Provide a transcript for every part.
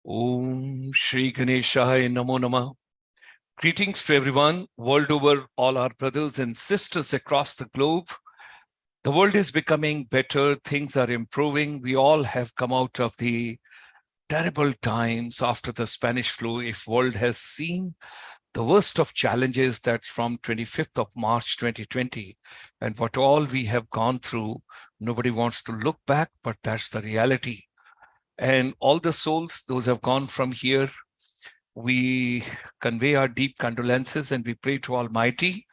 Om Shri Ganeshaya Namo Namah. Greetings to everyone, world over, all our brothers and sisters across the globe. The world is becoming better, things are improving. We all have come out of the terrible times after the Spanish flu. If world has seen the worst of challenges, that's from 25th of March 2020, and what all we have gone through, nobody wants to look back, but that's the reality. And all the souls, those have gone from here, we convey our deep condolences and we pray to Almighty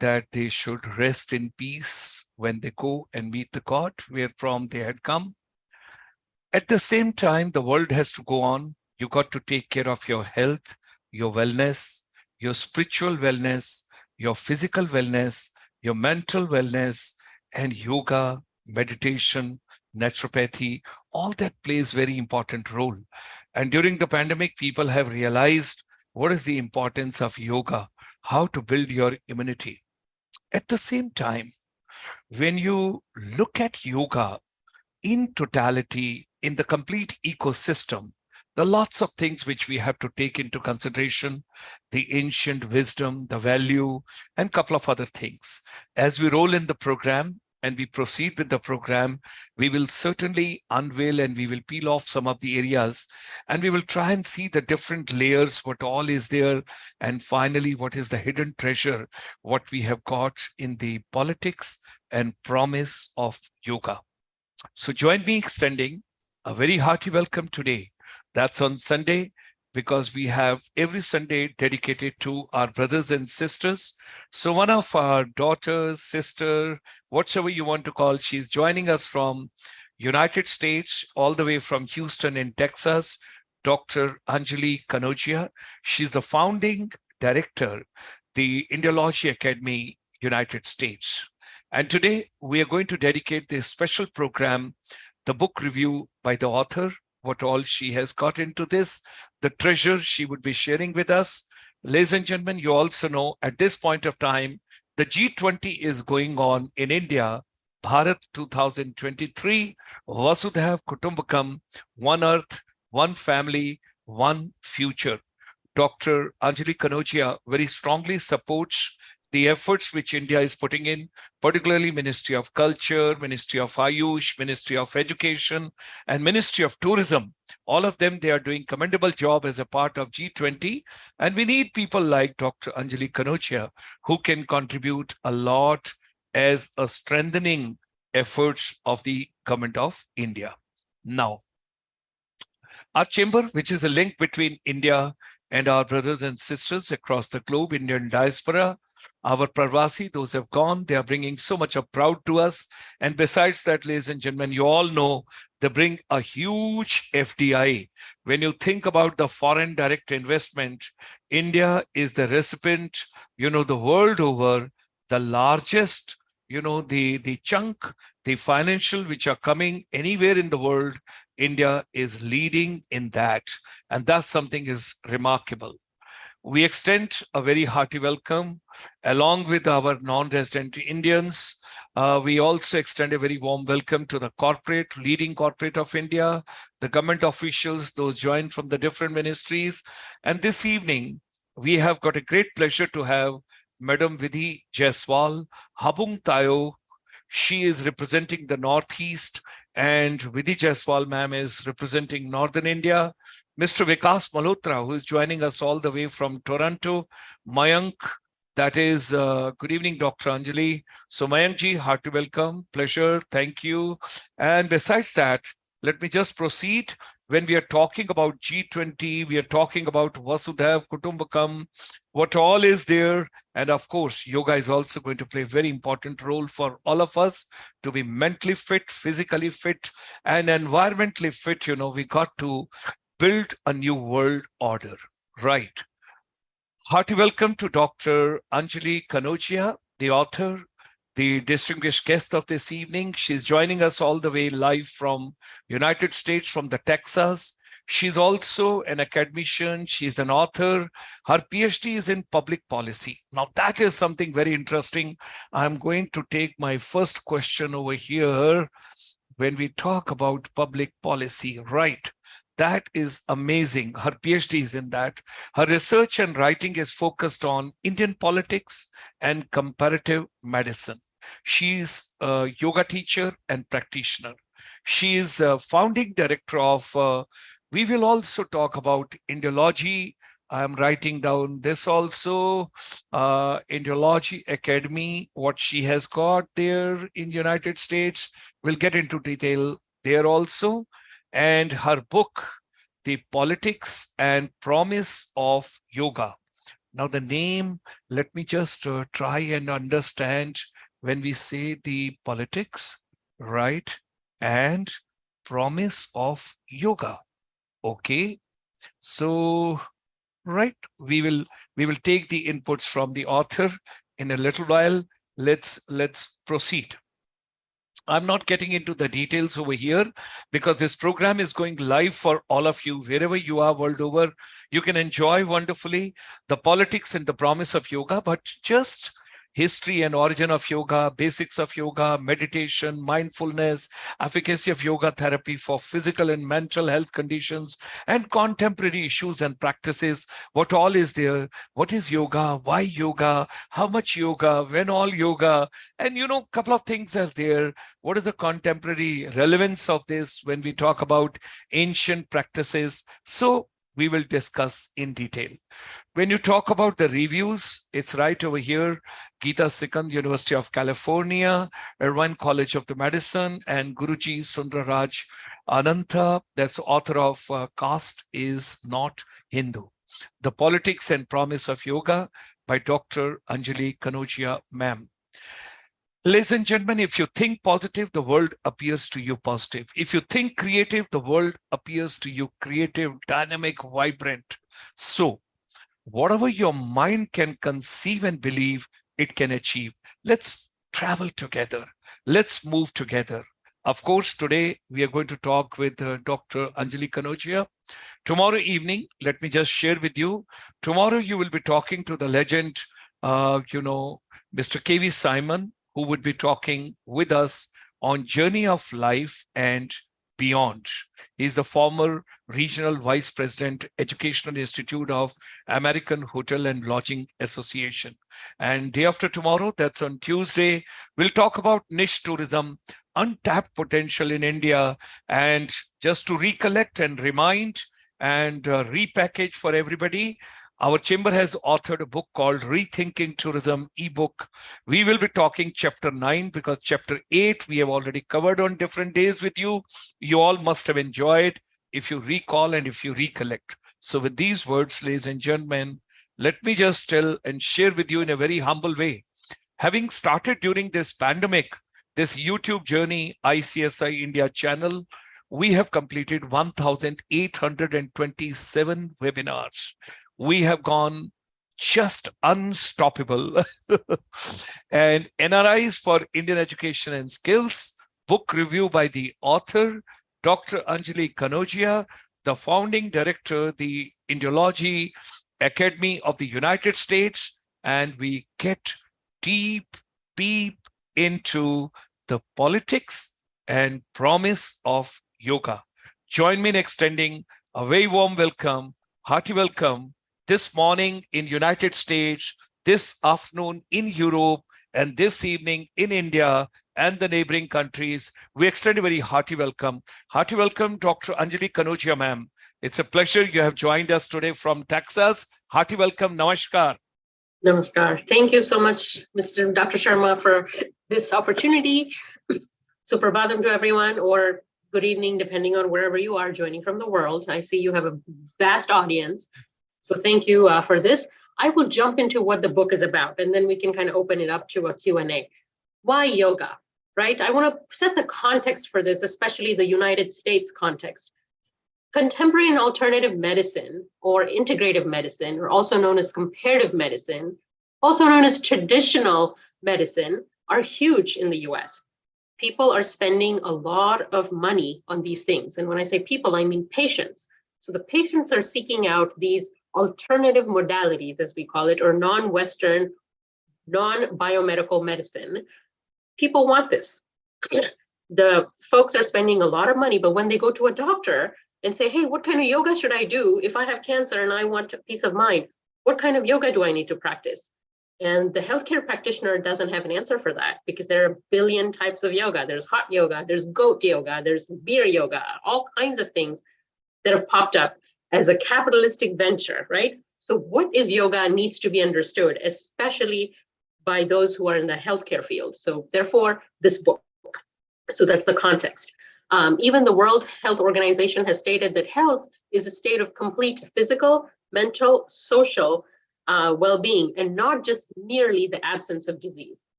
that they should rest in peace when they go and meet the God wherefrom they had come. At the same time, the world has to go on. You got to take care of your health, your wellness, your spiritual wellness, your physical wellness, your mental wellness, and yoga, meditation, naturopathy, all that plays very important role. And during the pandemic, people have realized what is the importance of yoga, how to build your immunity. At the same time, when you look at yoga in totality, in the complete ecosystem, there are lots of things which we have to take into consideration, the ancient wisdom, the value, and a couple of other things. As we roll in the program and we proceed with the program, we will certainly unveil and we will peel off some of the areas and we will try and see the different layers, what all is there, and finally, what is the hidden treasure, what we have got in the politics and promise of yoga. So join me extending a very hearty welcome today. That's on Sunday, because we have every Sunday dedicated to our brothers and sisters. So one of our daughters, sister, whatever you want to call, she's joining us from United States, all the way from Houston in Texas, Dr. Anjali Kanojia. She's the founding director, the Indology Academy, United States. And today we are going to dedicate this special program, the book review by the author, what all she has got into this, the treasure she would be sharing with us. Ladies and gentlemen, you also know at this point of time, the G20 is going on in India, Bharat 2023, Vasudhaiv Kutumbakam, one earth, one family, one future. Dr. Anjali Kanojia very strongly supports the efforts which India is putting in, particularly Ministry of Culture, Ministry of Ayush, Ministry of Education, and Ministry of Tourism. All of them, they are doing commendable job as a part of G20. And we need people like Dr. Anjali Kanojia, who can contribute a lot as a strengthening efforts of the government of India. Now, our chamber, which is a link between India and our brothers and sisters across the globe, Indian diaspora, our Pravasi, those have gone, they are bringing so much of proud to us. And besides that, ladies and gentlemen, you all know they bring a huge FDI. When you think about the foreign direct investment, India is the recipient, the world over, the largest, the chunk, the financial which are coming anywhere in the world, India is leading in that. And that's something is remarkable. We extend a very hearty welcome along with our non-resident Indians. We also extend a very warm welcome to the leading corporate of India, the government officials, those joined from the different ministries. And this evening, we have got a great pleasure to have Madam Vidhi Jaiswal, Habung Tayo. She is representing the Northeast, and Vidhi Jaiswal ma'am is representing Northern India. Mr. Vikas Malhotra, who is joining us all the way from Toronto. Mayank, that is, good evening, Dr. Anjali. So Mayank ji, hearty welcome, pleasure, thank you. And besides that, let me just proceed. When we are talking about G20, we are talking about Vasudhaiv Kutumbakam, what all is there. And of course, yoga is also going to play a very important role for all of us to be mentally fit, physically fit, and environmentally fit. We got to build a new world order, right? Hearty welcome to Dr. Anjali Kanojia, the author, the distinguished guest of this evening. She's joining us all the way live from United States, from the Texas. She's also an academician. She's an author. Her PhD is in public policy. Now, that is something very interesting. I'm going to take my first question over here when we talk about public policy, right? That is amazing. Her PhD is in that. Her research and writing is focused on Indian politics and comparative medicine. She's a yoga teacher and practitioner. She is a founding director of, we will also talk about Indology. I'm writing down this also, Indology Academy, what she has got there in the United States. We'll get into detail there also. And her book, The Politics and Promise of Yoga. Now the name, let me just try and understand when we say the politics, right? And promise of yoga. Okay. So, right, we will take the inputs from the author in a little while. Let's proceed. I'm not getting into the details over here because this program is going live for all of you, wherever you are world over. You can enjoy wonderfully the politics and the promise of yoga, but just history and origin of yoga, basics of yoga, meditation, mindfulness, efficacy of yoga therapy for physical and mental health conditions, and contemporary issues and practices. What all is there? What is yoga? Why yoga? How much yoga? When all yoga? And a couple of things are there. What is the contemporary relevance of this when we talk about ancient practices? So we will discuss in detail. When you talk about the reviews, it's right over here. Geeta Sikand, University of California, Irvine College of the Medicine, and Guruji Sundaraj Ananta, that's author of Caste is Not Hindu. The Politics and Promise of Yoga by Dr. Anjali Kanojia, ma'am. Ladies and gentlemen, if you think positive, the world appears to you positive. If you think creative, the world appears to you creative, dynamic, vibrant. So, whatever your mind can conceive and believe, it can achieve. Let's travel together. Let's move together. Of course, today we are going to talk with Dr. Anjali Kanojia. Tomorrow evening, let me just share with you. Tomorrow you will be talking to the legend, Mr. K.V. Simon, who would be talking with us on journey of life and beyond. He's the former regional vice president, Educational Institute of American Hotel and Lodging Association. And day after tomorrow, that's on Tuesday, we'll talk about niche tourism, untapped potential in India. And just to recollect and remind and repackage for everybody, our chamber has authored a book called Rethinking Tourism ebook. We will be talking chapter 9 because chapter 8 we have already covered on different days with you. You all must have enjoyed if you recall and if you recollect. So with these words, ladies and gentlemen, let me just tell and share with you in a very humble way. Having started during this pandemic, this YouTube journey, ICSI India channel, we have completed 1,827 webinars. We have gone just unstoppable. And NRIs for Indian Education and Skills, book review by the author, Dr. Anjali Kanojia, the founding director, the Indology Academy of the United States, and we get deep into the politics and promise of yoga. Join me in extending a very warm welcome, hearty welcome, this morning in United States, this afternoon in Europe, and this evening in India and the neighboring countries. We extend a very hearty welcome. Hearty welcome, Dr. Anjali Kanojia, ma'am. It's a pleasure you have joined us today from Texas. Hearty welcome. Namaskar. Namaskar. Thank you so much, Mr. Dr. Sharma, for this opportunity. Suprabhatam to everyone, or good evening, depending on wherever you are joining from the world. I see you have a vast audience. So thank you for this. I will jump into what the book is about, and then we can kind of open it up to a Q&A. Why yoga, right? I want to set the context for this, especially the United States context. Contemporary and alternative medicine, or integrative medicine, or also known as comparative medicine, also known as traditional medicine, are huge in the US. People are spending a lot of money on these things. And when I say people, I mean patients. So the patients are seeking out these alternative modalities, as we call it, or non-Western, non-biomedical medicine. People want this. The folks are spending a lot of money, but when they go to a doctor, and say, hey, what kind of yoga should I do if I have cancer and I want peace of mind? What kind of yoga do I need to practice? And the healthcare practitioner doesn't have an answer for that, because there are a billion types of yoga. There's hot yoga, there's goat yoga, there's beer yoga, all kinds of things that have popped up as a capitalistic venture, right? So what is yoga needs to be understood, especially by those who are in the healthcare field. So therefore, this book. So that's the context. Even the World Health Organization has stated that health is a state of complete physical, mental, social well-being, and not just merely the absence of disease.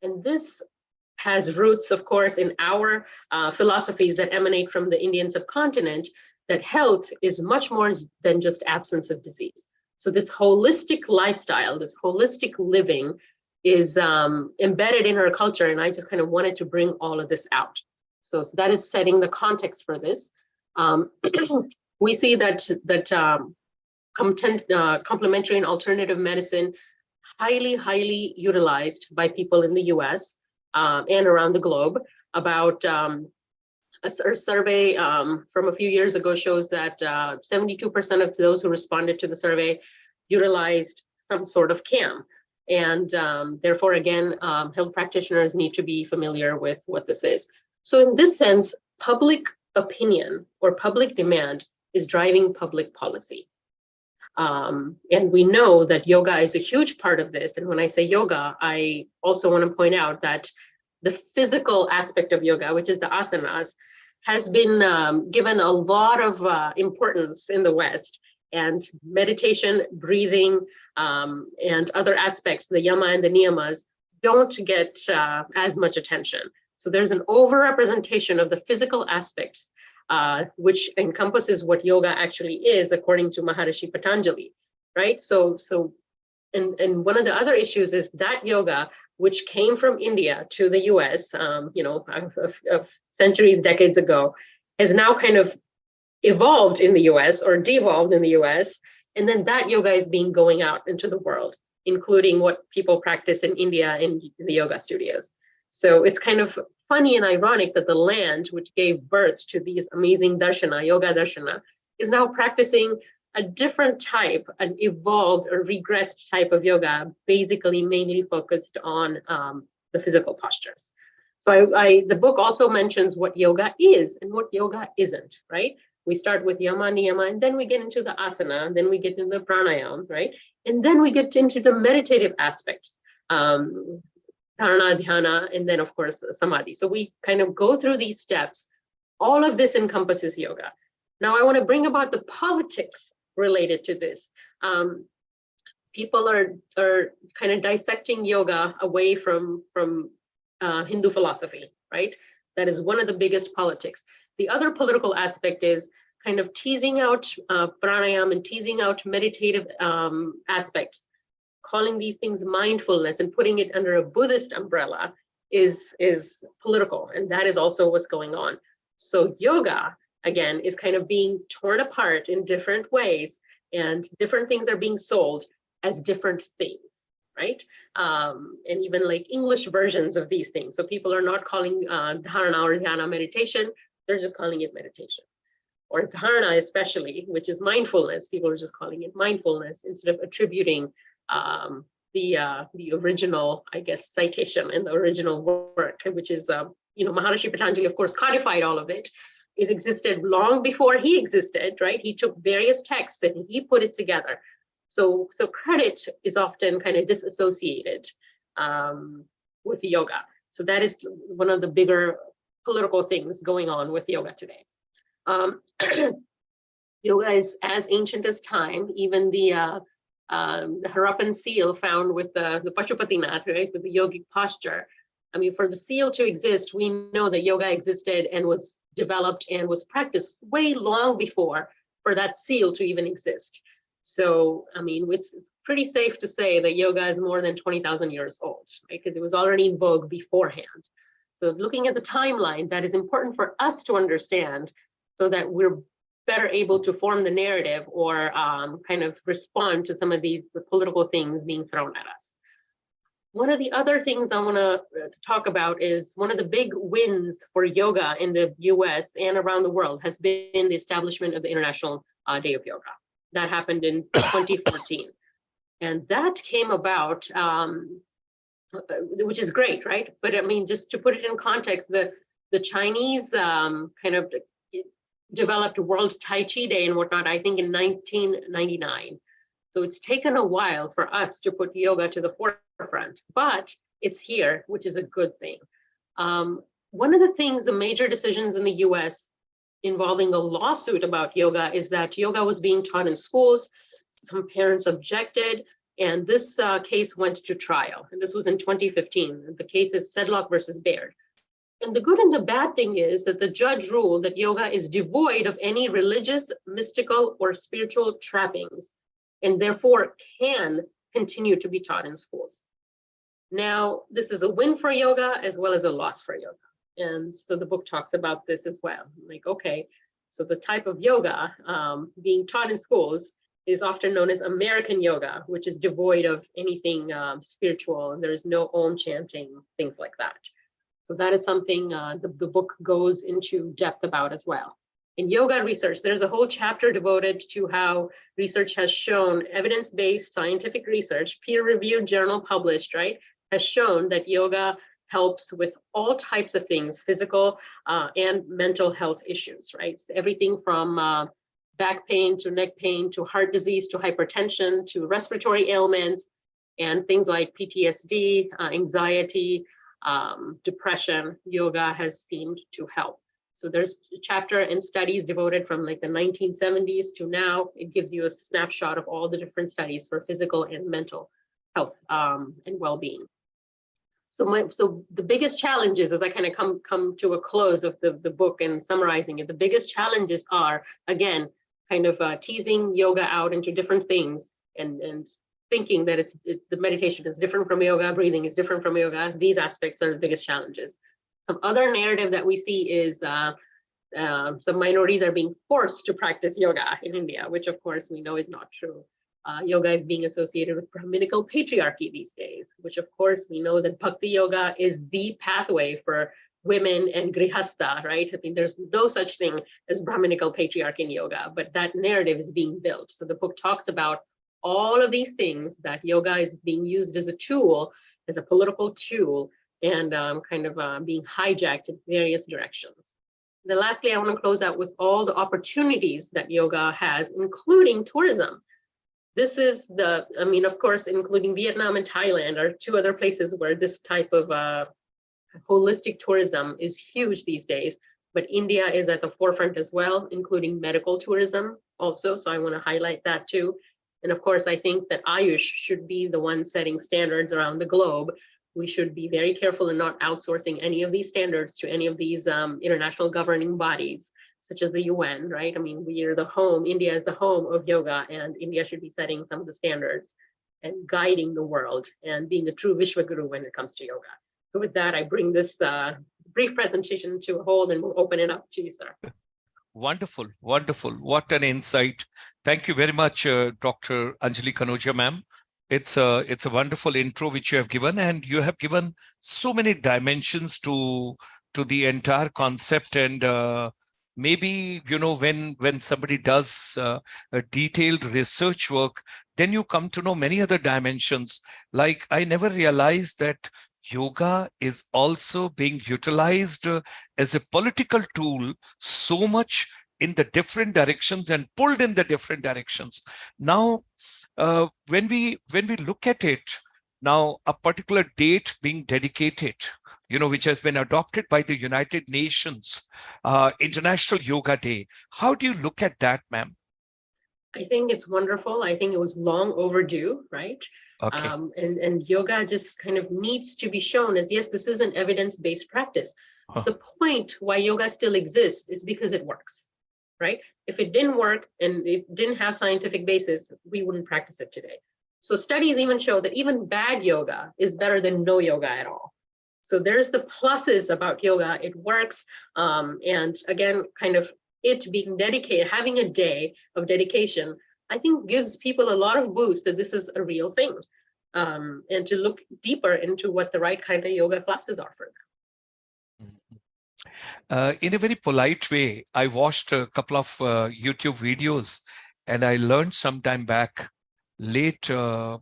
And this has roots, of course, in our philosophies that emanate from the Indian subcontinent, that health is much more than just absence of disease. So this holistic lifestyle, this holistic living is embedded in our culture, and I just kind of wanted to bring all of this out. So that is setting the context for this. We see that complementary and alternative medicine highly utilized by people in the US and around the globe. About a survey from a few years ago shows that 72% of those who responded to the survey utilized some sort of CAM. And therefore, again, health practitioners need to be familiar with what this is. So in this sense, public opinion or public demand is driving public policy. And we know that yoga is a huge part of this. And when I say yoga, I also want to point out that the physical aspect of yoga, which is the asanas, has been given a lot of importance in the West. And meditation, breathing, and other aspects, the yama and the niyamas, don't get as much attention. So there's an overrepresentation of the physical aspects, which encompasses what yoga actually is, according to Maharishi Patanjali, right? And one of the other issues is that yoga, which came from India to the US, of centuries, decades ago, has now kind of evolved in the US or devolved in the US. And then that yoga is going out into the world, including what people practice in India in the yoga studios. So it's kind of funny and ironic that the land which gave birth to these amazing darshana, yoga darshana, is now practicing a different type, an evolved or regressed type of yoga, basically mainly focused on the physical postures. So the book also mentions what yoga is and what yoga isn't, right? We start with yama, niyama, and then we get into the asana, and then we get into the pranayama, right? And then we get into the meditative aspects, dharana, dhyana, and then of course, samadhi. So we kind of go through these steps. All of this encompasses yoga. Now I want to bring about the politics related to this. People are kind of dissecting yoga away from Hindu philosophy, right? That is one of the biggest politics. The other political aspect is kind of teasing out pranayama and teasing out meditative aspects, calling these things mindfulness and putting it under a Buddhist umbrella is political, and that is also what's going on. So yoga, again, is kind of being torn apart in different ways, and different things are being sold as different things, right? And even like English versions of these things. So people are not calling dharana or dhyana meditation, they're just calling it meditation. Or dharana especially, which is mindfulness, people are just calling it mindfulness instead of attributing the original, I guess, citation in the original work, which is, Maharishi Patanjali, of course, codified all of it. It existed long before he existed, right? He took various texts and he put it together. So credit is often kind of disassociated with yoga. So that is one of the bigger political things going on with yoga today. Yoga is as ancient as time. Even the Harappan seal found with the Pashupatinath, right, with the yogic posture. I mean, for the seal to exist, we know that yoga existed and was developed and was practiced way long before for that seal to even exist. So, I mean, it's pretty safe to say that yoga is more than 20,000 years old, right? Because it was already in vogue beforehand. So looking at the timeline, that is important for us to understand so that we're better able to form the narrative or kind of respond to some of these political things being thrown at us. One of the other things I want to talk about is one of the big wins for yoga in the US and around the world has been the establishment of the International Day of Yoga. That happened in 2014. And that came about, which is great, right? But I mean, just to put it in context, the Chinese kind of developed World Tai Chi Day and whatnot, I think in 1999. So it's taken a while for us to put yoga to the forefront, but it's here, which is a good thing. One of the things, the major decisions in the US involving a lawsuit about yoga is that yoga was being taught in schools. Some parents objected, and this case went to trial. And this was in 2015. The case is Sedlock versus Baird. And the good and the bad thing is that the judge ruled that yoga is devoid of any religious, mystical, or spiritual trappings, and therefore can continue to be taught in schools. Now, this is a win for yoga as well as a loss for yoga. And so the book talks about this as well. Like, okay, so the type of yoga being taught in schools is often known as American yoga, which is devoid of anything spiritual, and there's no Om chanting, things like that. So that is something the book goes into depth about as well. In yoga research, there's a whole chapter devoted to how research has shown, evidence-based scientific research, peer-reviewed journal published, right, has shown that yoga helps with all types of things, physical and mental health issues, right? So everything from back pain to neck pain to heart disease to hypertension to respiratory ailments and things like PTSD, anxiety, depression. Yoga has seemed to help. So there's a chapter and studies devoted from like the 1970s to now. It gives you a snapshot of all the different studies for physical and mental health and well-being. So the biggest challenges, as I kind of come to a close of the book and summarizing it, the biggest challenges are, again, kind of teasing yoga out into different things and thinking that the meditation is different from yoga, breathing is different from yoga. These aspects are the biggest challenges. Some other narrative that we see is some minorities are being forced to practice yoga in India, which of course we know is not true. Yoga is being associated with Brahminical patriarchy these days, which of course we know that Bhakti Yoga is the pathway for women and Grihastha, right? I mean, there's no such thing as Brahminical patriarchy in yoga, but that narrative is being built. So the book talks about all of these things, that yoga is being used as a tool, as a political tool, and being hijacked in various directions. Then lastly, I want to close out with all the opportunities that yoga has, including tourism. This is of course, including Vietnam and Thailand are two other places where this type of holistic tourism is huge these days, but India is at the forefront as well, including medical tourism also. So I want to highlight that too. And of course, I think that Ayush should be the one setting standards around the globe. We should be very careful in not outsourcing any of these standards to any of these international governing bodies, such as the UN, right? I mean, India is the home of yoga, and India should be setting some of the standards and guiding the world and being a true Vishwaguru when it comes to yoga. So with that, I bring this brief presentation to a hold, and we'll open it up to you, sir. Wonderful, wonderful. What an insight. Thank you very much, Dr. Anjali Kanojia, ma'am. It's a wonderful intro which you have given, and you have given so many dimensions to the entire concept. And maybe, when somebody does a detailed research work, then you come to know many other dimensions. Like, I never realized that yoga is also being utilized as a political tool so much in the different directions and pulled in the different directions. Now, when we look at it, now a particular date being dedicated, which has been adopted by the United Nations, International Yoga Day. How do you look at that, ma'am? I think it's wonderful. I think it was long overdue, right? Okay. And yoga just kind of needs to be shown as, yes, this is an evidence-based practice. Huh. The point why yoga still exists is because it works, right? If it didn't work and it didn't have scientific basis, we wouldn't practice it today. So studies even show that even bad yoga is better than no yoga at all. So there's the pluses about yoga. It works. And again, kind of it being dedicated, having a day of dedication, I think gives people a lot of boost that this is a real thing. and to look deeper into what the right kind of yoga classes are for them. In a very polite way, I watched a couple of YouTube videos and I learned some time back, late the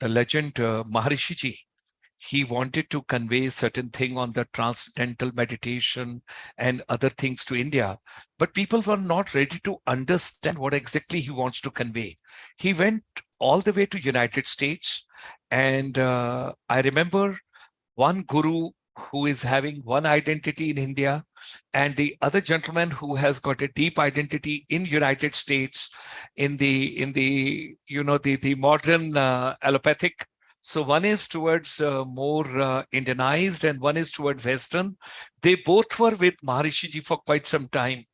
legend Maharishi Ji, he wanted to convey certain thing on the transcendental meditation and other things to India, but people were not ready to understand what exactly he wants to convey. He went all the way to United States, and I remember one guru who is having one identity in India and the other gentleman who has got a deep identity in United States in the the modern allopathic. So one is towards more Indianized and one is toward Western. They both were with Maharishi Ji for quite some time.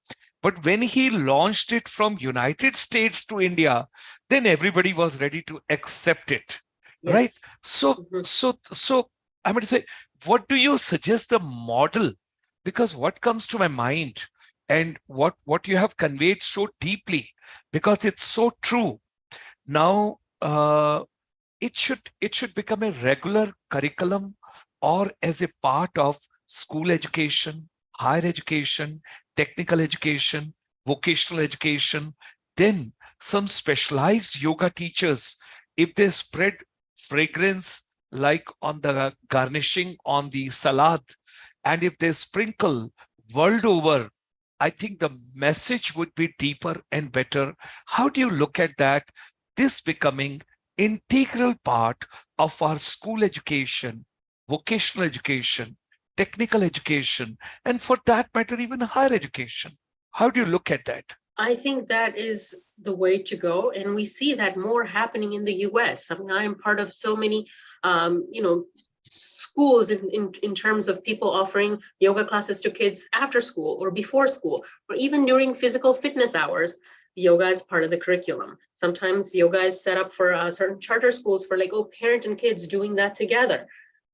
But when he launched it from United States to India, then everybody was ready to accept it. Yes. Right? So, so I'm going to say, what do you suggest the model? Because what comes to my mind and what you have conveyed so deeply, because it's so true. Now, it should become a regular curriculum or as a part of school education, higher education, technical education, vocational education. Then some specialized yoga teachers, if they spread fragrance like on the garnishing on the salad, and if they sprinkle world over, I think the message would be deeper and better. How do you look at that? This becoming integral part of our school education, vocational education, technical education, and for that matter, even higher education. How do you look at that? I think that is the way to go. And we see that more happening in the US. I mean, I am part of so many, schools in terms of people offering yoga classes to kids after school or before school, or even during physical fitness hours. Yoga is part of the curriculum. Sometimes yoga is set up for certain charter schools for parent and kids doing that together.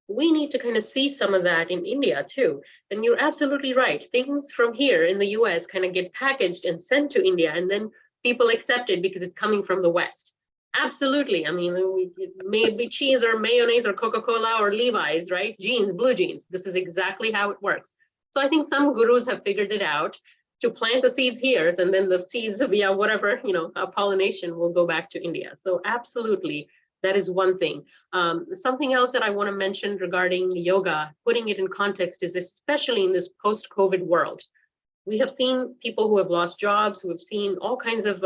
We need to kind of see some of that in India too. And you're absolutely right. Things from here in the US kind of get packaged and sent to India, and then people accept it because it's coming from the West. Absolutely. I mean, it may be cheese or mayonnaise or Coca-Cola or Levi's, right? Jeans, blue jeans. This is exactly how it works. So I think some gurus have figured it out to plant the seeds here, and then the seeds via whatever, pollination will go back to India. So absolutely, that is one thing. Something else that I want to mention regarding yoga, putting it in context, is especially in this post-COVID world. We have seen people who have lost jobs, who have seen all kinds of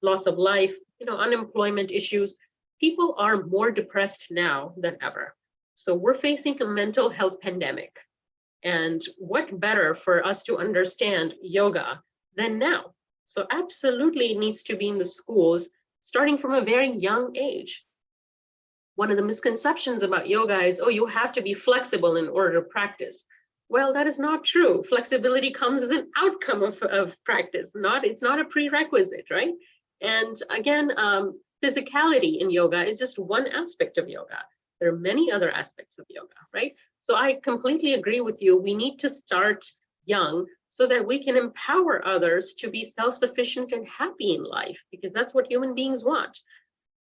loss of life, unemployment issues. People are more depressed now than ever. So we're facing a mental health pandemic. And what better for us to understand yoga than now? So absolutely it needs to be in the schools, starting from a very young age. One of the misconceptions about yoga is, oh, you have to be flexible in order to practice. Well, that is not true. Flexibility comes as an outcome of practice. It's not a prerequisite, right? And again, physicality in yoga is just one aspect of yoga. There are many other aspects of yoga, right? So I completely agree with you. We need to start young so that we can empower others to be self-sufficient and happy in life, because that's what human beings want.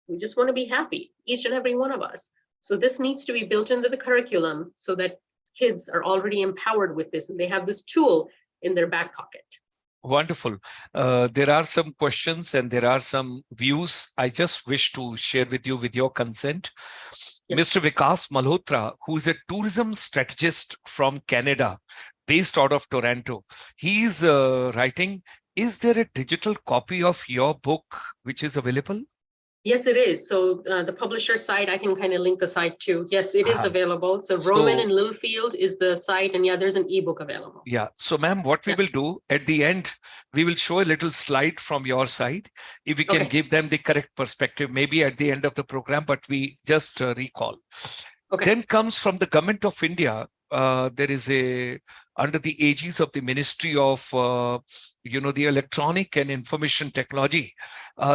We just want to be happy, each and every one of us. So this needs to be built into the curriculum so that kids are already empowered with this and they have this tool in their back pocket. Wonderful. There are some questions and there are some views I just wish to share with you with your consent. Yes. Mr. Vikas Malhotra, who is a tourism strategist from Canada, based out of Toronto, he's writing, is there a digital copy of your book which is available? Yes, it is. So the publisher site, I can kind of link the site too. Yes, it is available. So Roman and Littlefield is the site, and yeah, there's an ebook available. Yeah. So ma'am, what we will do at the end, we will show a little slide from your side. If we can give them the correct perspective, maybe at the end of the program, but we just recall. Okay. Then comes from the government of India. There is under the aegis of the Ministry of, the Electronic and Information Technology,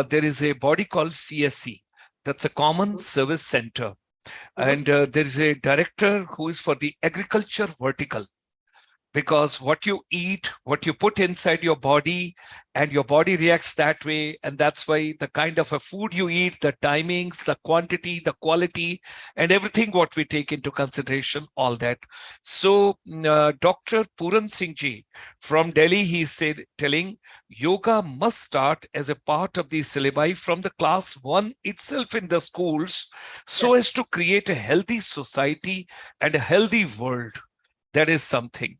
there is a body called CSC. That's a Common Service Center. And there is a director who is for the agriculture vertical. because what you eat, what you put inside your body, and your body reacts that way. And that's why the kind of a food you eat, the timings, the quantity, the quality, and everything what we take into consideration, all that. So Dr. Puran Singh ji from Delhi, he said, telling yoga must start as a part of the syllabi from the class 1 itself in the schools, so as to create a healthy society and a healthy world. That is something.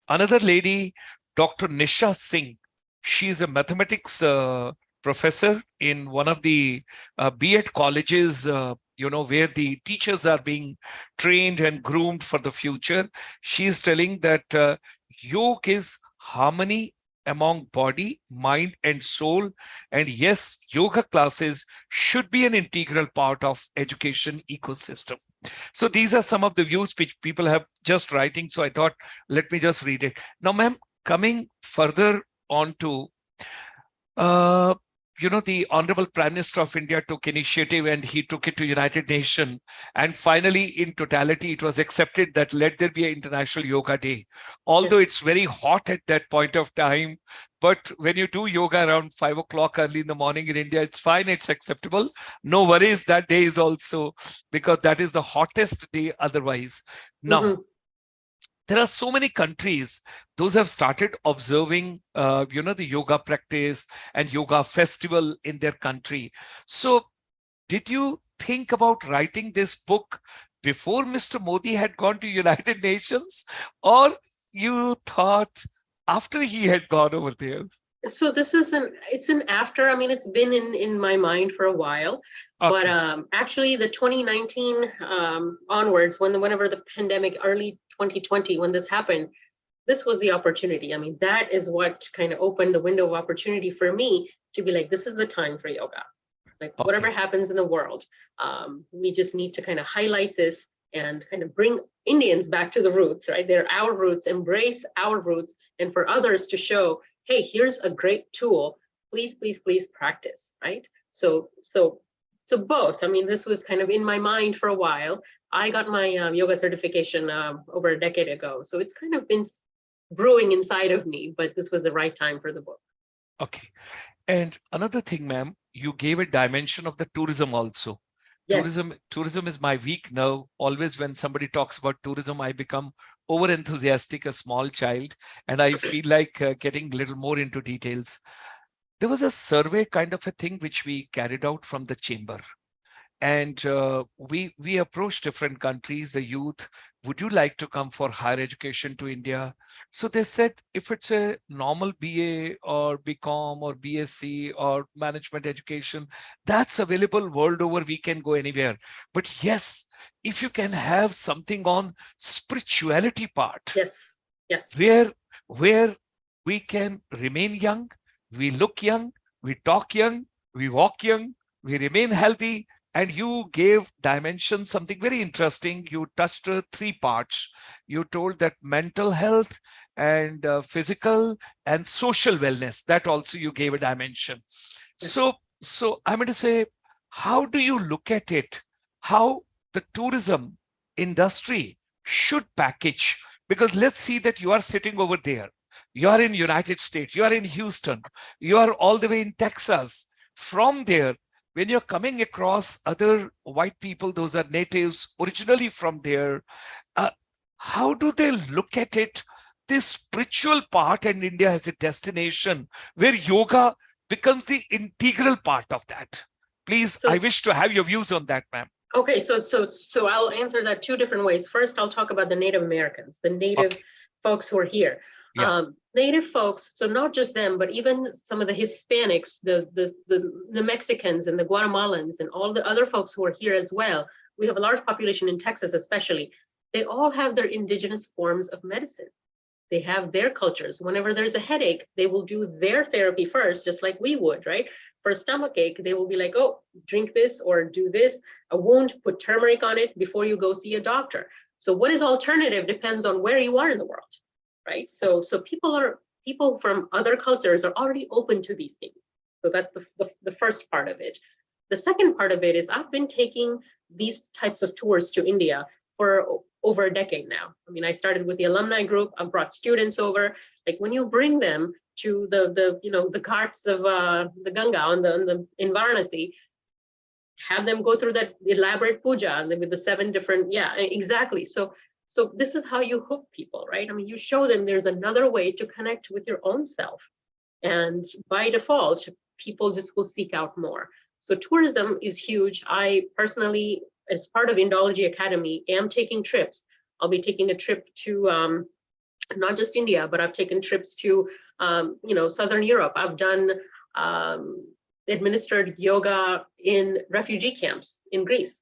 Another lady, Dr. Nisha Singh, she is a mathematics professor in one of the B.Ed colleges, where the teachers are being trained and groomed for the future. She is telling that yoga is harmony among body, mind, and soul. And yes, yoga classes should be an integral part of education ecosystem. So these are some of the views which people have just writing. So I thought, let me just read it. Now, ma'am, coming further on to, the Honorable Prime Minister of India took initiative and he took it to United Nations. And finally, in totality, it was accepted that let there be an International Yoga Day. Although it's very hot at that point of time, but when you do yoga around 5 o'clock early in the morning in India, it's fine, it's acceptable. No worries, that day is also, because that is the hottest day otherwise. Now, there are so many countries, those have started observing, the yoga practice and yoga festival in their country. So did you think about writing this book before Mr. Modi had gone to United Nations, or you thought after he had gone over there? So this is it's an after, I mean, it's been in my mind for a while, but actually the 2019 onwards, whenever the pandemic, early 2020, when this happened, this was the opportunity. I mean, that is what kind of opened the window of opportunity for me to be like, this is the time for yoga. Like whatever happens in the world, we just need to kind of highlight this and kind of bring Indians back to the roots, right? They're our roots, embrace our roots, and for others to show, hey, here's a great tool. Please, please, please practice, right? So both. I mean, this was kind of in my mind for a while. I got my yoga certification over a decade ago. So it's kind of been brewing inside of me, but this was the right time for the book. Okay. And another thing, ma'am, you gave a dimension of the tourism also. Yes. Tourism is my weak nerve. Always when somebody talks about tourism, I become over enthusiastic, a small child, and I feel like getting a little more into details. There was a survey kind of a thing which we carried out from the chamber. And we approached different countries, the youth, would you like to come for higher education to India? So they said, if it's a normal BA or BCom or BSc or management education, that's available world over, we can go anywhere. But yes, if you can have something on spirituality part, yes, where we can remain young, we look young, we talk young, we walk young, we remain healthy. And you gave dimension, something very interesting. You touched 3 parts. You told that mental health and physical and social wellness, that also you gave a dimension. So I'm going to say, how do you look at it? How the tourism industry should package? Because let's see that you are sitting over there. You are in United States. You are in Houston. You are all the way in Texas. From there, when you're coming across other white people, those are natives originally from there, how do they look at it? This spiritual part, and India has a destination where yoga becomes the integral part of that. Please, I wish to have your views on that, ma'am. Okay, so I'll answer that 2 different ways. First, I'll talk about the Native Americans, the native folks who are here. Yeah. Native folks, so not just them, but even some of the Hispanics, the Mexicans and the Guatemalans and all the other folks who are here as well. We have a large population in Texas, especially. They all have their indigenous forms of medicine. They have their cultures. Whenever there's a headache, they will do their therapy first, just like we would, right? For a stomach ache, they will be like, oh, drink this or do this. A wound, put turmeric on it before you go see a doctor. So what is alternative depends on where you are in the world, right? So people from other cultures are already open to these things. So that's the first part of it. The second part of it is I've been taking these types of tours to India for over a decade now. I mean, I started with the alumni group. I've brought students over. Like when you bring them to the ghats of the Ganga in Varanasi, have them go through that elaborate puja with the 7 different, yeah, exactly. So this is how you hook people, right? I mean, you show them there's another way to connect with your own self. And by default, people just will seek out more. So tourism is huge. I personally, as part of Indology Academy, am taking trips. I'll be taking a trip to not just India, but I've taken trips to Southern Europe. I've done administered yoga in refugee camps in Greece.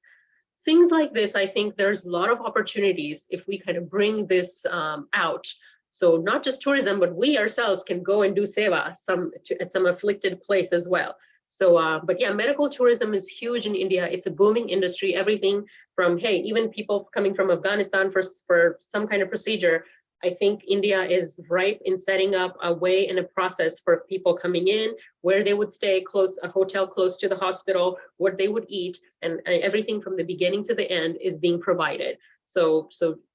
Things like this, I think there's a lot of opportunities if we kind of bring this out. So not just tourism, but we ourselves can go and do seva at some afflicted place as well. So, but yeah, medical tourism is huge in India. It's a booming industry. Everything from, hey, even people coming from Afghanistan for some kind of procedure. I think India is ripe in setting up a way and a process for people coming in, where they would stay close, a hotel close to the hospital, what they would eat, and everything from the beginning to the end is being provided. So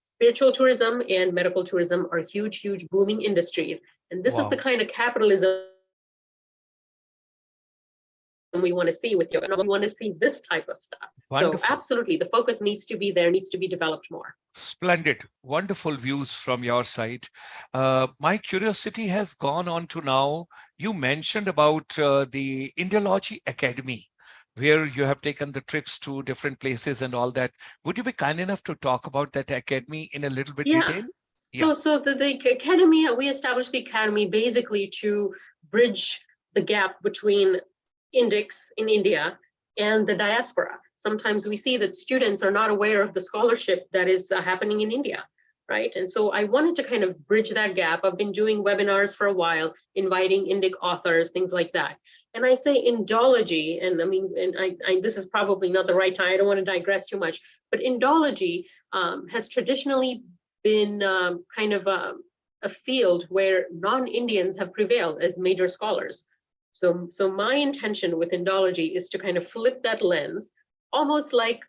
spiritual tourism and medical tourism are huge, booming industries. And this is the kind of capitalism we want to see with yoga. And we want to see this type of stuff. Wonderful. So absolutely, the focus needs to be there, needs to be developed more. Splendid. Wonderful views from your side. My curiosity has gone on to now, you mentioned about the Indology Academy, where you have taken the trips to different places and all that. Would you be kind enough to talk about that academy in a little bit detail? Yeah. So the academy, we established the academy basically to bridge the gap between Indics in India and the diaspora. Sometimes we see that students are not aware of the scholarship that is happening in India, right? And so I wanted to kind of bridge that gap. I've been doing webinars for a while, inviting Indic authors, things like that. And I say Indology, and I mean, and I this is probably not the right time, I don't want to digress too much, but Indology has traditionally been kind of a field where non-Indians have prevailed as major scholars. So my intention with Indology is to kind of flip that lens, almost like,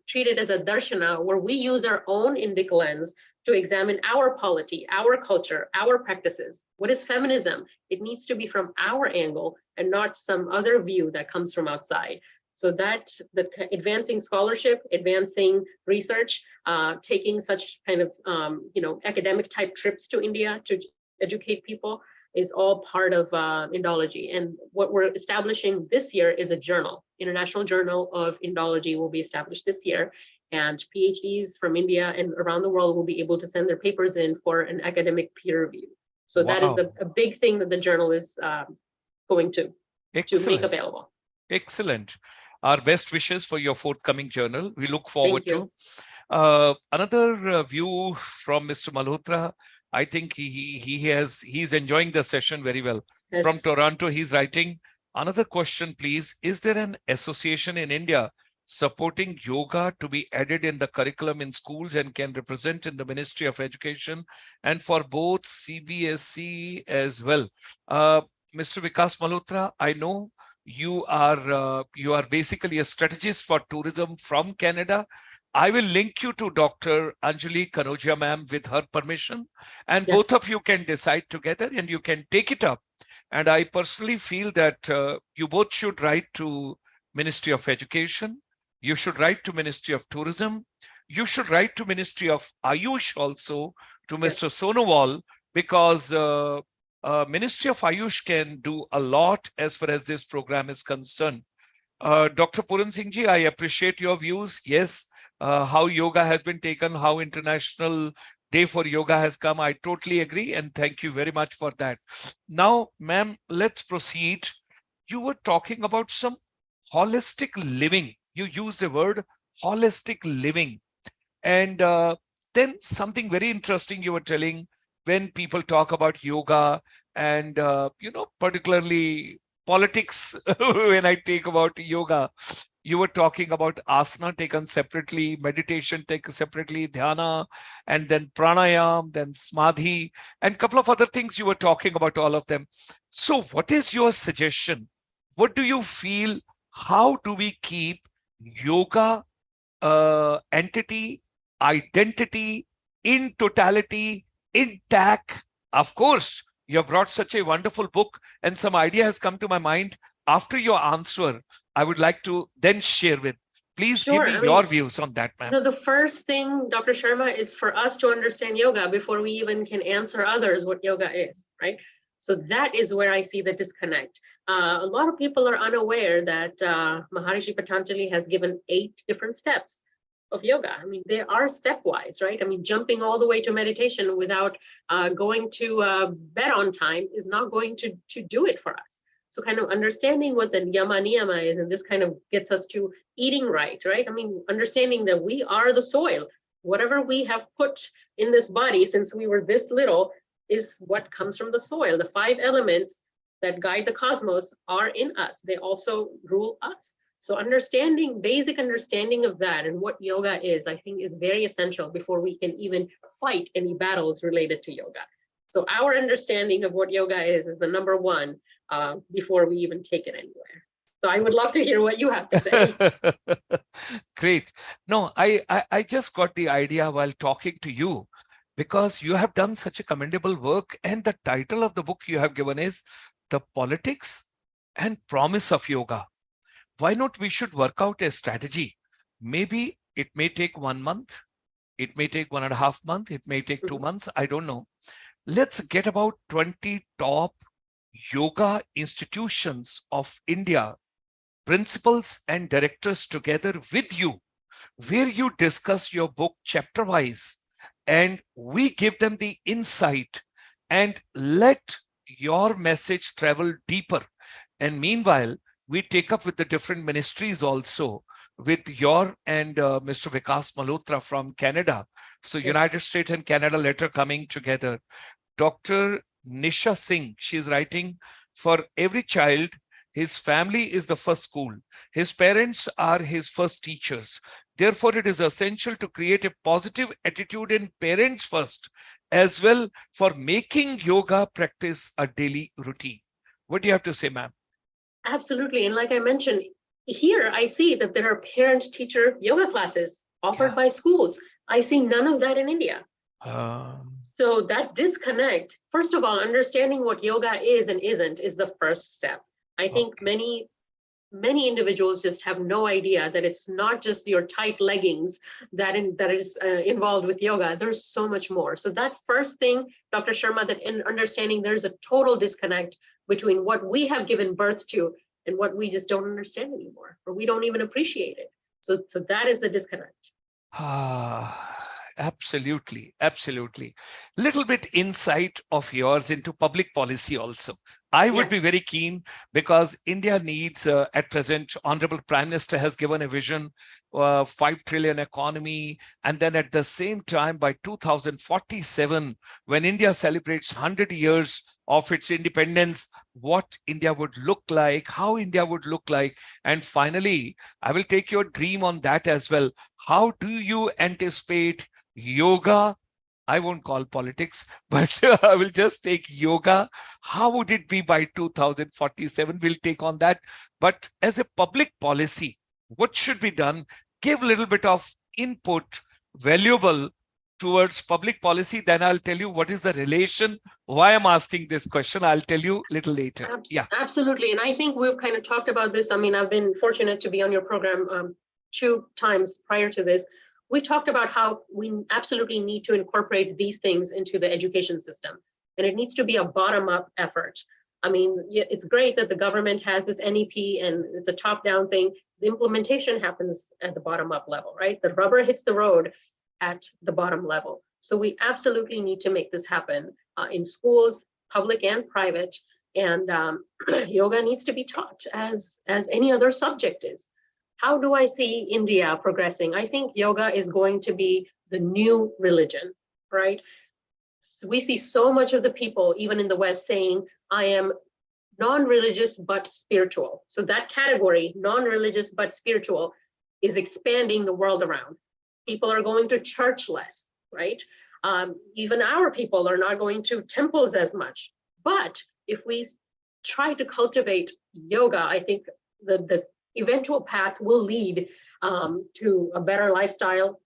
treat it as a darshana, where we use our own Indic lens to examine our polity, our culture, our practices. What is feminism? It needs to be from our angle and not some other view that comes from outside. So that the advancing scholarship, advancing research, taking such kind of, academic type trips to India to educate people is all part of Indology. And what we're establishing this year is a journal. International Journal of Indology will be established this year. And PhDs from India and around the world will be able to send their papers in for an academic peer review. So that is a big thing that the journal is going to make available. Excellent. Our best wishes for your forthcoming journal. We look forward to. Another view from Mr. Malhotra. I think he's enjoying the session very well. Yes. From Toronto, he's writing, another question, please. Is there an association in India supporting yoga to be added in the curriculum in schools and can represent in the Ministry of Education and for both CBSE as well? Mr. Vikas Malhotra, I know you are basically a strategist for tourism from Canada. I will link you to Dr. Anjali Kanojia ma'am with her permission, and yes, both of you can decide together and you can take it up. And I personally feel that you both should write to Ministry of Education. You should write to Ministry of Tourism. You should write to Ministry of Ayush also, to Mr. Yes. Sonowal, because Ministry of Ayush can do a lot as far as this program is concerned. Dr. Puran Singh ji, I appreciate your views. Yes. How yoga has been taken, how International Day for Yoga has come. I totally agree. And thank you very much for that. Now, ma'am, let's proceed. You were talking about some holistic living. You used the word holistic living. And then something very interesting you were telling when people talk about yoga and, particularly politics, when I take about yoga, you were talking about asana taken separately, meditation taken separately, dhyana, and then pranayam, then samadhi, and a couple of other things you were talking about, all of them. So what is your suggestion? What do you feel? How do we keep yoga entity identity in totality, intact. Of course, you have brought such a wonderful book, and some idea has come to my mind. After your answer, I would like to then share with. Please give Sure. me I your mean, views on that, ma'am. no, the first thing, Dr. Sharma, is for us to understand yoga before we even can answer others what yoga is, right? So that is where I see the disconnect. A lot of people are unaware that Maharishi Patanjali has given 8 different steps of yoga. I mean, they are stepwise, right? I mean, jumping all the way to meditation without going to bed on time is not going to do it for us. So kind of understanding what the yama niyama is, and this kind of gets us to eating right, right? I mean, understanding that we are the soil. Whatever we have put in this body since we were this little is what comes from the soil. The 5 elements that guide the cosmos are in us. They also rule us. So basic understanding of that and what yoga is, I think is very essential before we can even fight any battles related to yoga. So our understanding of what yoga is the number one before we even take it anywhere. So I would love to hear what you have to say. Great. No, I just got the idea while talking to you, because you have done such a commendable work, and the title of the book you have given is The Politics and Promise of Yoga. Why not we should work out a strategy? Maybe it may take 1 month, it may take 1.5 months, it may take 2 months, I don't know. Let's get about 20 top yoga institutions of India, principals and directors together with you, where you discuss your book chapter wise, and we give them the insight and let your message travel deeper. And meanwhile, we take up with the different ministries also, with your and Mr. Vikas Malhotra from Canada. So yes. United States and Canada letter coming together. Dr. Nisha Singh, she is writing, for every child, his family is the first school. His parents are his first teachers. Therefore, it is essential to create a positive attitude in parents first, as well, for making yoga practice a daily routine. What do you have to say, ma'am? Absolutely. And like I mentioned, here I see that there are parent-teacher yoga classes offered by schools. I see none of that in India. So that disconnect, first of all, understanding what yoga is and isn't is the first step. I think many individuals just have no idea that it's not just your tight leggings that is involved with yoga. There's so much more. So that first thing, Dr. Sharma, that in understanding there's a total disconnect between what we have given birth to and what we just don't understand anymore, or we don't even appreciate it. So that is the disconnect. Absolutely, absolutely. Little bit insight of yours into public policy also. I would be very keen, because India needs, at present, Honorable Prime Minister has given a vision, 5 trillion economy. And then at the same time, by 2047, when India celebrates 100 years of its independence, what India would look like, how India would look like. And finally, I will take your dream on that as well. How do you anticipate yoga? I won't call politics, but I will just take yoga. How would it be by 2047? We'll take on that. But as a public policy, what should be done? Give a little bit of input, valuable, towards public policy. Then I'll tell you what is the relation, why I'm asking this question. I'll tell you a little later. Absolutely. And I think we've kind of talked about this. I mean, I've been fortunate to be on your program 2 times prior to this. We talked about how we absolutely need to incorporate these things into the education system, and it needs to be a bottom-up effort. I mean, it's great that the government has this NEP and it's a top-down thing. The implementation happens at the bottom-up level, right? The rubber hits the road at the bottom level. So we absolutely need to make this happen in schools, public and private, and yoga needs to be taught as any other subject is. How do I see India progressing? I think yoga is going to be the new religion, right? So we see so much of the people, even in the West, saying, I am non-religious but spiritual. So that category, non-religious but spiritual, is expanding the world around. People are going to church less, right? Even our people are not going to temples as much. But if we try to cultivate yoga, I think the eventual path will lead to a better lifestyle,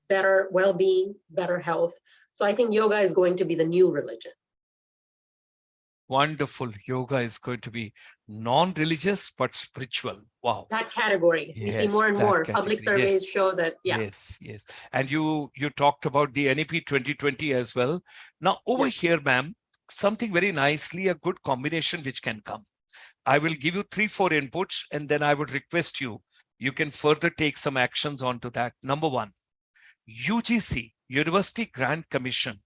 better well-being, better health. So I think yoga is going to be the new religion. Wonderful. Yoga is going to be non-religious, but spiritual. Wow. That category, we see more Yes, and that more. Public category. surveys Yes. show that, yeah. Yes, yes. And you talked about the NEP 2020 as well. Now over Yes. here, ma'am, something very nicely, a good combination which can come. I will give you 3-4 inputs, and then I would request you can further take some actions onto that. Number one, UGC, University Grant Commission,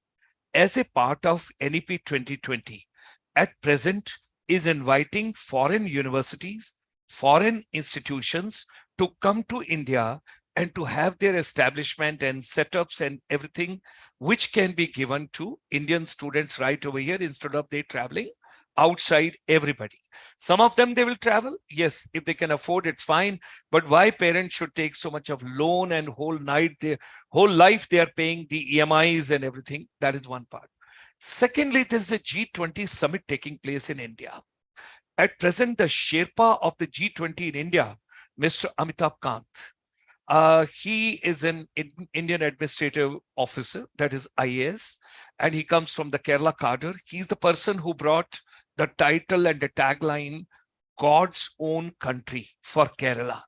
as a part of NEP 2020, at present is inviting foreign universities, foreign institutions to come to India and to have their establishment and setups and everything, which can be given to Indian students right over here instead of they traveling outside everybody. Some of them, they will travel. Yes, if they can afford it, fine. But why parents should take so much of loan and whole life they are paying the EMIs and everything? That is one part. Secondly, there's a G20 summit taking place in India. At present, the Sherpa of the G20 in India, Mr. Amitabh Kant, he is an Indian administrative officer, that is IAS, and he comes from the Kerala cadre. He's the person who brought the title and the tagline, God's own country for Kerala.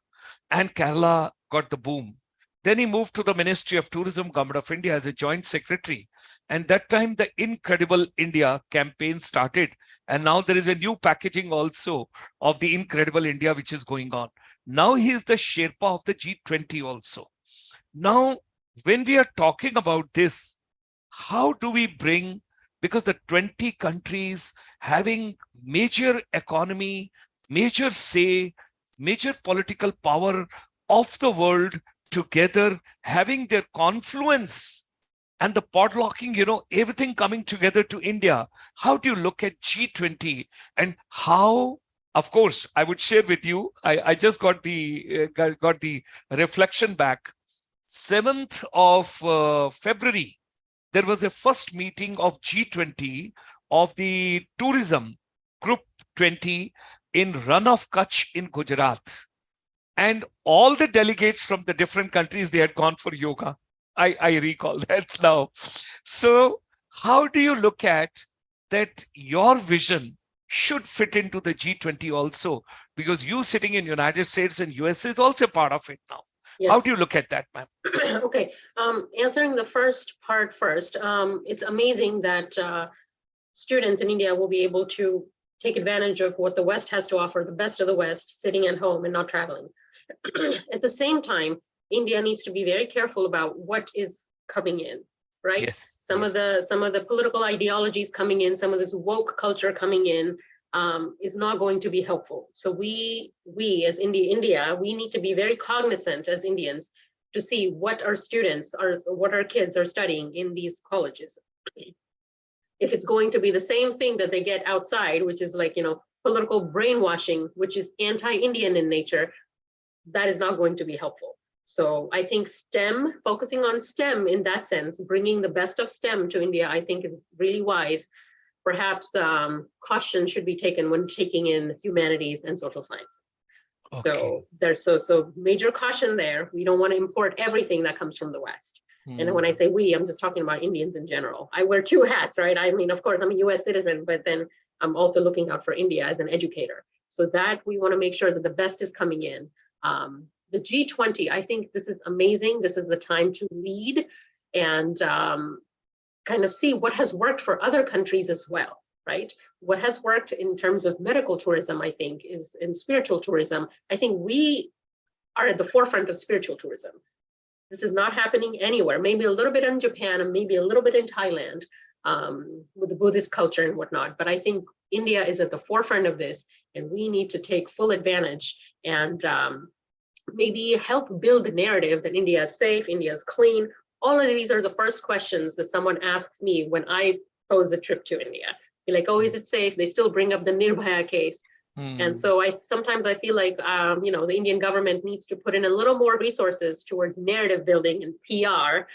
And Kerala got the boom. Then he moved to the Ministry of Tourism, Government of India as a joint secretary. And that time the Incredible India campaign started. And now there is a new packaging also of the Incredible India, which is going on. Now he is the Sherpa of the G20 also. Now, when we are talking about this, how do we bring, because the 20 countries having major economy, major say, major political power of the world together, having their confluence and the podlocking, everything coming together to India. How do you look at G20 and how, of course, I would share with you, I just got the reflection back. 7th of February, there was a first meeting of G20 of the tourism group 20 in Run of Kutch in Gujarat. And all the delegates from the different countries, they had gone for yoga. I recall that now. So how do you look at that your vision should fit into the G20 also? Because you sitting in United States and US is also part of it now. Yes. How do you look at that, ma'am? Okay, answering the first part first, it's amazing that students in India will be able to take advantage of what the West has to offer, the best of the West, sitting at home and not traveling. At the same time, India needs to be very careful about what is coming in, right? Yes, some of the political ideologies coming in, some of this woke culture coming in, is not going to be helpful. So we as India, we need to be very cognizant as Indians to see what our students are, what our kids are studying in these colleges. If it's going to be the same thing that they get outside, which is like, political brainwashing, which is anti-Indian in nature, that is not going to be helpful. So I think STEM, focusing on STEM in that sense, bringing the best of STEM to India, I think is really wise. Perhaps caution should be taken when taking in humanities and social sciences. Okay. So there's so major caution there. We don't want to import everything that comes from the West. And when I say we, I'm just talking about Indians in general. I wear two hats, right? I mean, of course, I'm a US citizen, but then I'm also looking out for India as an educator. So that we want to make sure that the best is coming in. The G20, I think this is amazing. This is the time to lead and kind of see what has worked for other countries as well, right? What has worked in terms of medical tourism, I think, is in spiritual tourism. I think we are at the forefront of spiritual tourism. This is not happening anywhere. Maybe a little bit in Japan and maybe a little bit in Thailand with the Buddhist culture and whatnot. But I think India is at the forefront of this, and we need to take full advantage and maybe help build the narrative that India is safe, India is clean. All of these are the first questions that someone asks me when I pose a trip to India. Be like, oh, is it safe? They still bring up the Nirbhaya case. And so sometimes I feel like, the Indian government needs to put in a little more resources towards narrative building and PR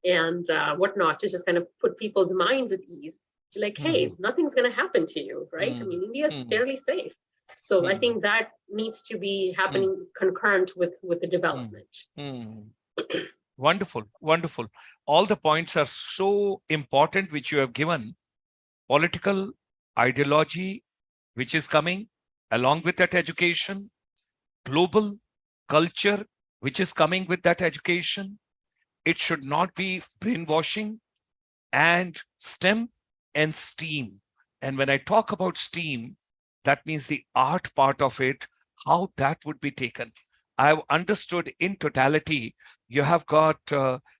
and whatnot, to just kind of put people's minds at ease. Like, hey, nothing's going to happen to you, right? I mean, India is fairly safe. So I think that needs to be happening concurrent with the development. Wonderful, wonderful. All the points are so important, which you have given. Political ideology, which is coming, along with that education, global culture, which is coming with that education. It should not be brainwashing, and STEM and STEAM. And when I talk about STEAM, that means the art part of it, how that would be taken. I've understood in totality, you have got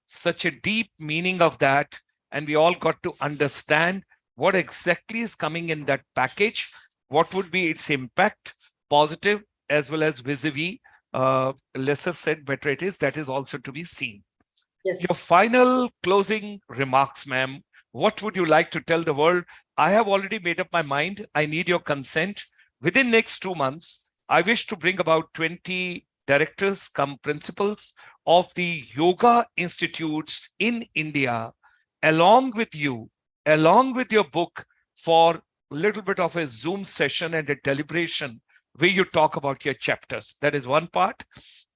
such a deep meaning of that, and we all got to understand what exactly is coming in that package, what would be its impact, positive as well as vis-a-vis, lesser said, better it is, that is also to be seen. Yes. Your final closing remarks, ma'am. What would you like to tell the world? I have already made up my mind. I need your consent. Within next 2 months, I wish to bring about 20 directors come principals of the yoga institutes in India, along with you, along with your book, for a little bit of a Zoom session and a deliberation where you talk about your chapters. That is one part.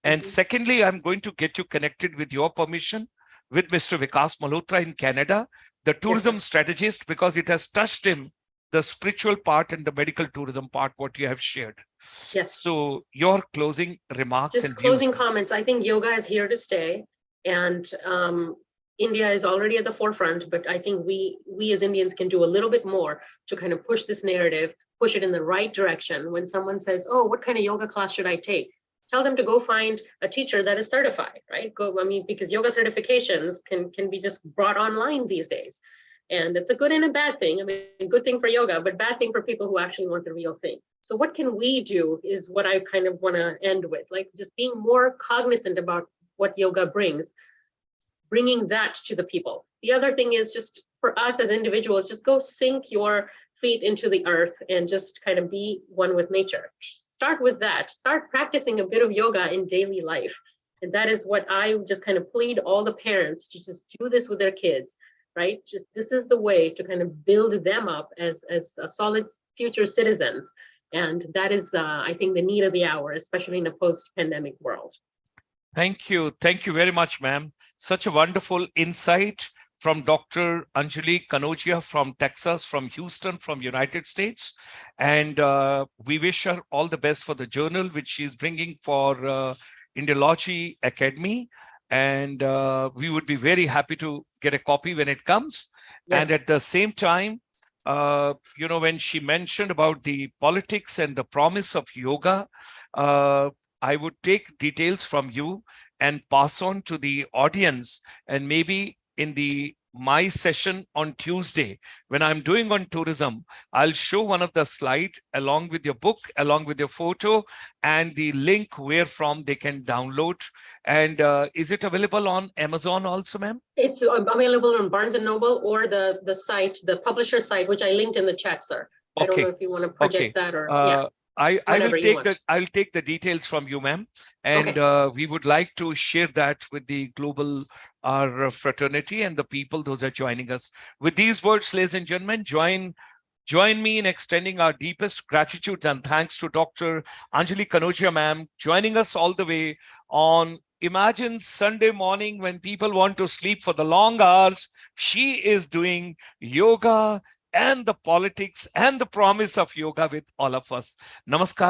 And secondly, I'm going to get you connected, with your permission, with Mr. Vikas Malhotra in Canada, the tourism strategist, because it has touched him, the spiritual part and the medical tourism part, what you have shared. Yes. So your closing remarks Just and closing views. comments. I think yoga is here to stay, and India is already at the forefront, but I think we as Indians can do a little bit more to kind of push this narrative, push it in the right direction. When someone says, oh, what kind of yoga class should I take? Tell them to go find a teacher that is certified, right? Because yoga certifications can be just brought online these days. And it's a good and a bad thing. I mean, good thing for yoga, but bad thing for people who actually want the real thing. So what can we do is what I kind of want to end with, like just being more cognizant about what yoga brings, bringing that to the people. The other thing is just for us as individuals, just go sink your feet into the earth and just kind of be one with nature. Start with that. Start practicing a bit of yoga in daily life. And that is what I just kind of plead all the parents to just do this with their kids, right? Just this is the way to kind of build them up as a solid future citizens. And that is, I think, the need of the hour, especially in a post-pandemic world. Thank you. Thank you very much, ma'am. Such a wonderful insight from Dr. Anjali Kanojia from Texas, from Houston, from United States. And we wish her all the best for the journal, which she's bringing for Indology Academy. And we would be very happy to get a copy when it comes. Yes. And at the same time, when she mentioned about the politics and the promise of yoga, I would take details from you and pass on to the audience, and maybe in my session on Tuesday, when I'm doing on tourism, I'll show one of the slides along with your book, along with your photo, and the link where from they can download. And is it available on Amazon also, ma'am? It's available on Barnes & Noble or the site, the publisher site, which I linked in the chat, sir. I don't know if you want to project that or yeah. I will take the details from you, ma'am, and we would like to share that with the global our fraternity and the people those are joining us. With these words, ladies and gentlemen, join me in extending our deepest gratitude and thanks to Dr. Anjali Kanojia, ma'am, joining us all the way on. Imagine Sunday morning when people want to sleep for the long hours. She is doing yoga and the politics and the promise of yoga with all of us. Namaskar.